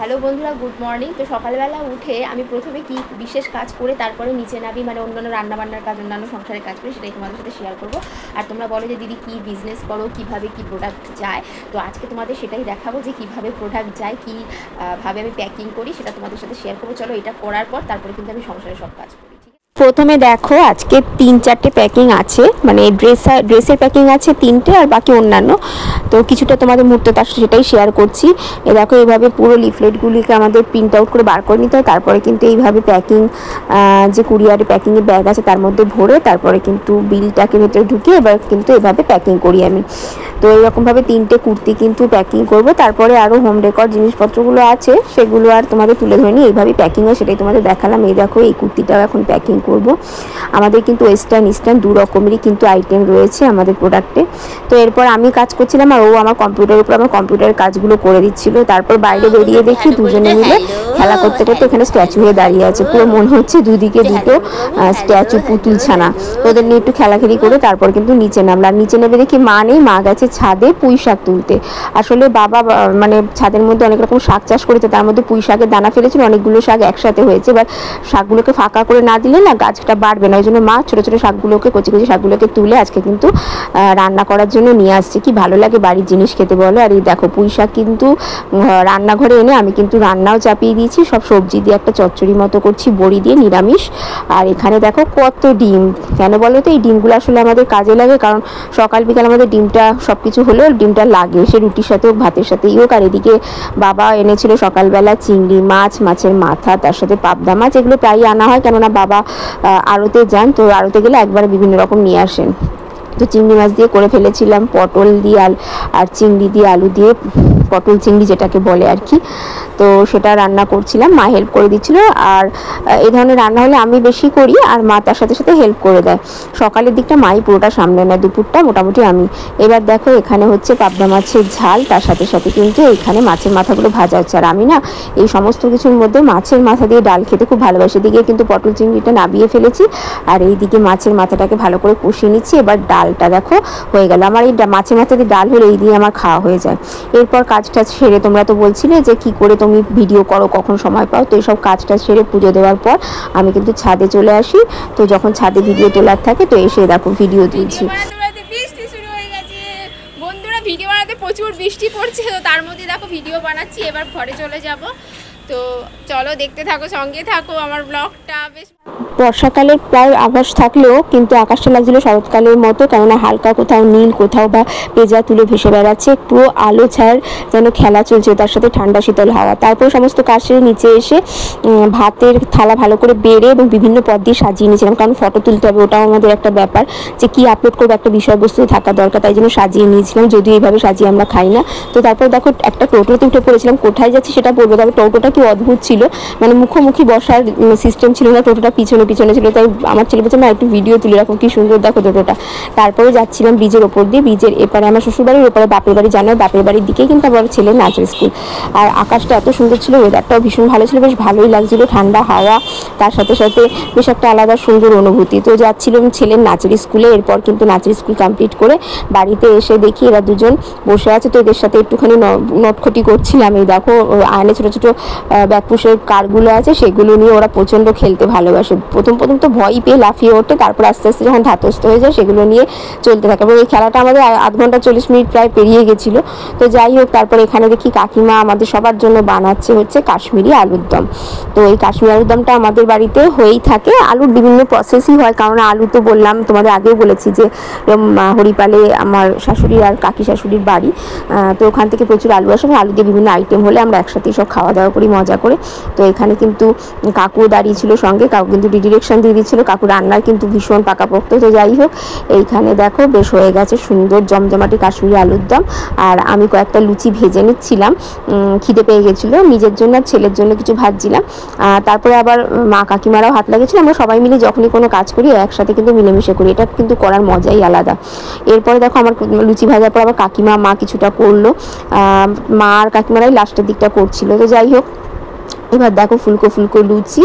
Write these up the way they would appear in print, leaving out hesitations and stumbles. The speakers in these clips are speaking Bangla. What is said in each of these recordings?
হ্যালো বন্ধুরা, গুড মর্নিং। তো সকালবেলা উঠে আমি প্রথমে কি বিশেষ কাজ করে তারপরে নিচে নামি, মানে অন্যান্য রান্নাবান্নার কাজ, অন্যান্য সংসারের কাজ করি, সেটাই তোমাদের সাথে শেয়ার করবো। আর তোমরা বলো যে দিদি কী বিজনেস করো, কীভাবে কী প্রোডাক্ট যায়, তো আজকে তোমাদের সেটাই দেখাবো যে কীভাবে প্রোডাক্ট যায়, কীভাবে আমি প্যাকিং করি, সেটা তোমাদের সাথে শেয়ার করবো। চলো, এটা করার পর তারপরে কিন্তু আমি সংসারের সব কাজ করি। প্রথমে দেখো, আজকে 3-4টে প্যাকিং আছে, মানে ড্রেসের প্যাকিং আছে 3টে, আর বাকি অন্যান্য। তো কিছুটা তোমাদের মুহূর্তে তার সেটাই শেয়ার করছি। দেখো, এইভাবে পুরো লিফলেটগুলিকে আমাদের প্রিন্ট আউট করে বার করে নিতে হয়। তারপরে কিন্তু এইভাবে প্যাকিং, যে কুরিয়ারে প্যাকিংয়ের ব্যাগ আছে তার মধ্যে ভরে তারপরে কিন্তু বিলটাকে ভেতরে ঢুকিয়ে এবার কিন্তু এভাবে প্যাকিং করি আমি। তো এইরকমভাবে 3টে কুর্তি কিন্তু প্যাকিং করব। তারপরে আরও হোম ডেকর জিনিসপত্রগুলো আছে, সেগুলো আর তোমাদের তুলে ধরিনি, এইভাবেই প্যাকিং হয়, সেটাই তোমাদের দেখালাম। এই দেখো, এই কুর্তিটাও এখন প্যাকিং করব। আমাদের কিন্তু ওয়েস্টার্ন ইস্টার্ন দু রকমেরই কিন্তু আইটেম রয়েছে আমাদের প্রোডাক্টে। তো এরপর আমি কাজ করছিলাম আর ও আমার কম্পিউটারের উপর আমার কম্পিউটারের কাজগুলো করে দিচ্ছিল। তারপর বাইরে বেরিয়ে দেখি দুজনে মিলে খেলা করতে করতে এখানে স্ট্যাচু হয়ে দাঁড়িয়ে আছে। পুরো মনে হচ্ছে দুদিকে দুটো স্ট্যাচু, পুতুল ছানা। ওদের নিয়ে একটু খেলাখেলি করে তারপর কিন্তু নিচে নামলাম। আর নিচে নেমে দেখি মা নেই, মা গেছে ছাদে পুঁই শাক তুলতে। আসলে বাবা মানে ছাদের মধ্যে অনেক রকম শাক চাষ করেছে, তার মধ্যে পুঁই শাকের দানা ফেলেছিল, অনেকগুলো শাক একসাথে হয়েছে। এবার শাকগুলোকে ফাঁকা করে না দিলে না গাছটা বাড়বে না, ওই জন্য মা ছোটো ছোটো শাকগুলোকে, কচি কচি শাকগুলোকে তুলে আজকে কিন্তু রান্না করার জন্য নিয়ে আসছে। কি ভালো লাগে বাড়ির জিনিস খেতে বলো। আর এই দেখো, পুঁই শাক কিন্তু রান্নাঘরে এনে আমি কিন্তু রান্নাও চাপিয়ে দিয়েছি, সব সবজি দিয়ে একটা চচ্চড়ি মতো করছি, বড়ি দিয়ে, নিরামিষ। আর এখানে দেখো কত ডিম। কেন বলো তো, এই ডিমগুলো আসলে আমাদের কাজে লাগে, কারণ সকাল বিকাল আমাদের ডিমটা সব কিছু হলেও ডিমটা লাগে, সে রুটির সাথে হোক, ভাতের সাথেই হোক। আর এদিকে বাবা এনেছিল সকালবেলা চিংড়ি মাছ, মাছের মাথা, তার সাথে পাবদা মাছ। এগুলো প্রায়ই আনা হয়, কেননা বাবা আড়তে যান, তো আড়তে গেলে একবার বিভিন্ন রকম নিয়ে আসেন। তো চিংড়ি মাছ দিয়ে করে ফেলেছিলাম, পটল দিয়ে আর চিংড়ি দিয়ে, আলু দিয়ে, পটল চিংড়ি যেটাকে বলে আর কি। তো সেটা রান্না করছিলাম, মা হেল্প করে দিচ্ছিল। আর এই ধরনের রান্না হলে আমি বেশি করি আর মা তার সাথে সাথে হেল্প করে দেয়। সকালের দিকটা মাই পুরোটা সামলে নেয়, দুপুরটা মোটামুটি আমি। এবার দেখো, এখানে হচ্ছে পাবদা মাছের ঝাল, তার সাথে সাথে কিন্তু এখানে মাছের মাথাগুলো ভাজা হচ্ছে। আর আমি না এই সমস্ত কিছুর মধ্যে মাছের মাথা দিয়ে ডাল খেতে খুব ভালোবাসি। এদিকে কিন্তু পটল চিংড়িটা নাবিয়ে ফেলেছি, আর এইদিকে মাছের মাথাটাকে ভালো করে কষিয়ে নিচ্ছি। এবার ডালটা দেখো হয়ে গেল আমার। এই মাছের মাথা দিয়ে ডাল হলে এই দিয়ে আমার খাওয়া হয়ে যায়। এরপর কাজটা সেরে, তোমরা তো বলছিলে যে কি করে তুমি ভিডিও করো, কখন সময় পাও, তো এইসব কাজটা সেরে পুজো দেওয়ার পর আমি কিন্তু ছাদে চলে আসি। তো যখন ছাদে ভিডিও তোলার থাকে তো এসে দেখো ভিডিও তুলছি। বৃষ্টি শুরু হয়ে গেছে বন্ধুরা, ভিডিও বানাতে প্রচুর বৃষ্টি পড়ছে, তো তার মধ্যে দেখো ভিডিও বানাচ্ছি। এবার ঘরে চলে যাব, তো চলো দেখতে থাকো, সঙ্গে থাকো আমার ব্লগটা। বেশ বর্ষাকালের প্রায় আভাস থাকলেও কিন্তু আকাশটা লাগছিল শরৎকালের মতো, কেননা হালকা কোথাও নীল, কোথাও বা পেঁজা তুলে ভেসে বেড়াচ্ছে। পুরো আলো ছায়ার যেন খেলা চলছে, তার সাথে ঠান্ডা শীতল হাওয়া। তারপর সমস্ত কাজ সেরে নিচে এসে ভাতের থালা ভালো করে বেড়ে এবং বিভিন্ন পদ দিয়ে সাজিয়ে নিয়েছিলাম, কারণ ফটো তুলতে হবে, ওটাও আমাদের একটা ব্যাপার, যে কি আপলোড করবো একটা বিষয়বস্তু থাকা দরকার, তাই জন্য সাজিয়ে নিয়েছিলাম। যদিও এইভাবে সাজিয়ে আমরা খাই না। তো তারপর দেখো, একটা টোটোতে উঠে পড়েছিলাম, কোথায় যাচ্ছি সেটা বলবো। তবে টোটোটা কি অদ্ভুত ছিল, মানে মুখোমুখি বসার সিস্টেম ছিল না, টোটোটা পিছনে পিছনে ছিল। তাই আমার ছেলে বলছে, না একটু ভিডিও তুলে রাখো, কি সুন্দর দেখো টোটোটা। তারপরে যাচ্ছিলাম ব্রিজের ওপর দিয়ে, ব্রিজের এপারে আমার শ্বশুরবাড়ির, ওপরে বাপের বাড়ি। জানো, বাপের বাড়ির দিকেই কিন্তু আমার ছেলের নাচের স্কুল। আর আকাশটা এত সুন্দর ছিল, ওয়েদারটাও ভীষণ ভালো ছিল, বেশ ভালোই লাগছিল, ঠান্ডা হাওয়া, তার সাথে সাথে বেশ একটা আলাদা সুন্দর অনুভূতি। তো যাচ্ছিলাম ছেলের নাচের স্কুলে। এরপর কিন্তু নাচের স্কুল কমপ্লিট করে বাড়িতে এসে দেখি এরা দুজন বসে আছে, তো এদের সাথে একটুখানি নটখটি করছিলাম। এই দেখো, আয়নে ছোটো ছোটো ব্যাকপুষের কারগুলো আছে, সেগুলো নিয়ে ওরা প্রচণ্ড খেলতে ভালোবাসে। প্রথম তো ভয়ই পেয়ে লাফিয়ে ওঠে, তারপর আস্তে আস্তে যখন ধাতস্থ হয়ে যায় সেগুলো নিয়ে চলতে থাকে। এবং এই খেলাটা আমাদের আধ ঘন্টা 40 মিনিট প্রায় পেরিয়ে গেছিলো। তো যাই হোক, তারপর এখানে দেখি কাকিমা আমাদের সবার জন্য বানাচ্ছে হচ্ছে কাশ্মীরি আলুর দম। তো এই কাশ্মীরি আলুর দমটা আমাদের বাড়িতে হয়েই থাকে। আলুর বিভিন্ন প্রসেসই হয়, কারণ আলু তো বললাম, তোমাদের আগেও বলেছি যে হরিপালে আমার শাশুড়ি আর কাকি শাশুড়ির বাড়ি, তো ওখান থেকে প্রচুর আলু আসে। আলু দিয়ে বিভিন্ন আইটেম হলে আমরা একসাথেই সব খাওয়া দাওয়া করি মজা করে। তো এখানে কিন্তু কাকু দাঁড়িয়ে ছিল সঙ্গে, কাকু কিন্তু ডিরেকশন দিয়ে দিচ্ছিল, কাকু রান্নার কিন্তু ভীষণ পাকাপোক্ত। তো যাই হোক, এইখানে দেখো বেশ হয়ে গেছে সুন্দর জমজমাটি কাশ্মীরি আলুর দম। আর আমি কয়েকটা লুচি ভেজে নিচ্ছিলাম, খিদে পেয়ে গেছিলো, নিজের জন্য আর ছেলের জন্য কিছু ভাজছিলাম। তারপরে আবার মা কাকিমারাও হাত লাগিয়েছিল। আমরা সবাই মিলে যখনই কোনো কাজ করি একসাথে কিন্তু মিলেমিশে করি, এটা কিন্তু করার মজাই আলাদা। এরপরে দেখো, আমার লুচি ভাজার পর আবার কাকিমা মা কিছুটা করলো, মা আর কাকিমারাই লাস্টের দিকটা করছিল। তো যাই হোক, এবার দেখো ফুলকো ফুলকো লুচি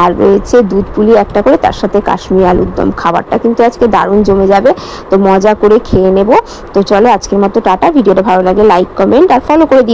আর রয়েছে দুধ পুলি একটা করে, তার সাথে কাশ্মীরি আলুর দম। খাবারটা কিন্তু আজকে দারুণ জমে যাবে, তো মজা করে খেয়ে নেব। তো চলো, আজকের মতো টাটা। ভিডিওটা ভালো লাগলে লাইক, কমেন্ট আর ফলো করে দিও।